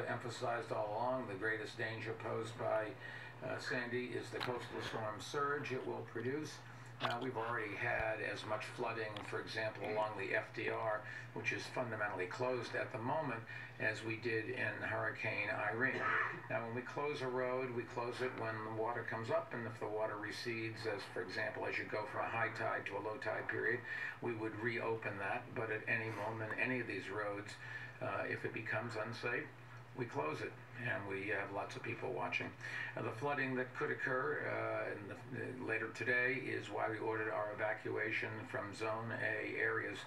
emphasized all along, the greatest danger posed by Sandy is the coastal storm surge it will produce. We've already had as much flooding, for example, along the FDR, which is fundamentally closed at the moment, as we did in Hurricane Irene. Now, when we close a road, we close it when the water comes up, and if the water recedes, as for example, as you go from a high tide to a low tide period, we would reopen that. But at any moment, any of these roads, if it becomes unsafe, we close it, and we have lots of people watching. The flooding that could occur later today is why we ordered our evacuation from Zone A areas.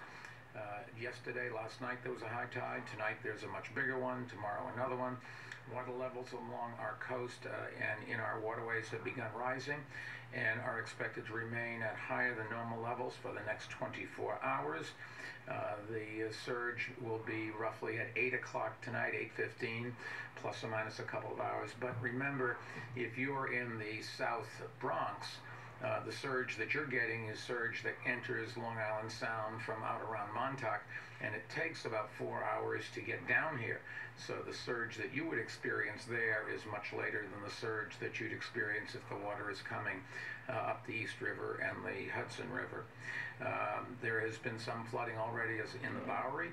Last night there was a high tide. Tonight there's a much bigger one. Tomorrow another one. Water levels along our coast and in our waterways have begun rising and are expected to remain at higher than normal levels for the next 24 hours. The surge will be roughly at 8 o'clock tonight, 8:15, plus or minus a couple of hours. But remember, if you're in the South Bronx, the surge that you're getting is surge that enters Long Island Sound from out around Montauk, and it takes about 4 hours to get down here. So the surge that you would experience there is much later than the surge that you'd experience if the water is coming up the East River and the Hudson River. There has been some flooding already in the Bowery,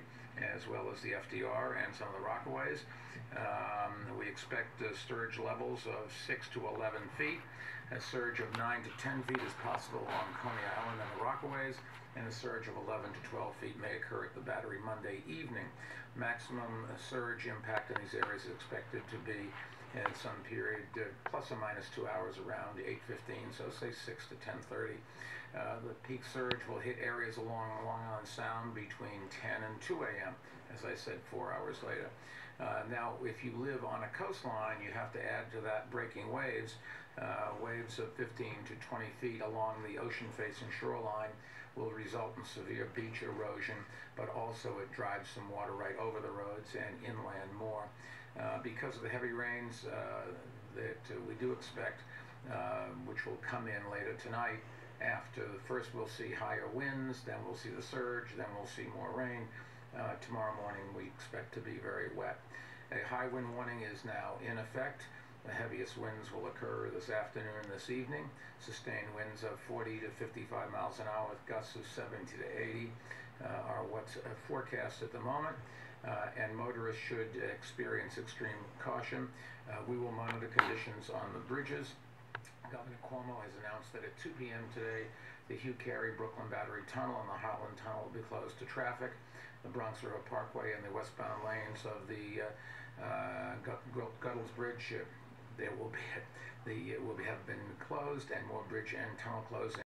as well as the FDR and some of the Rockaways. We expect surge levels of 6 to 11 feet. A surge of 9 to 10 feet is possible along Coney Island and the Rockaways, and a surge of 11 to 12 feet may occur at the Battery Monday evening. Maximum surge impact in these areas is expected to be in some period plus or minus 2 hours around 8:15, so say 6 to 10:30. The peak surge will hit areas along Long Island Sound between 10 and 2 a.m., as I said, 4 hours later. Now, if you live on a coastline, you have to add to that breaking waves. Waves of 15 to 20 feet along the ocean-facing shoreline will result in severe beach erosion, but also it drives some water right over the roads and inland more. Because of the heavy rains that we do expect, which will come in later tonight, first we'll see higher winds, then we'll see the surge, then we'll see more rain. Tomorrow morning we expect to be very wet. A high wind warning is now in effect. The heaviest winds will occur this afternoon and this evening. Sustained winds of 40 to 55 miles an hour with gusts of 70 to 80 are what's forecast at the moment. And motorists should experience extreme caution. We will monitor conditions on the bridges. Governor Cuomo has announced that at 2 p.m. today, the Hugh Carey Brooklyn Battery Tunnel and the Holland Tunnel will be closed to traffic. The Bronx River Parkway and the westbound lanes of the Guttles Bridge have been closed, and more bridge and tunnel closing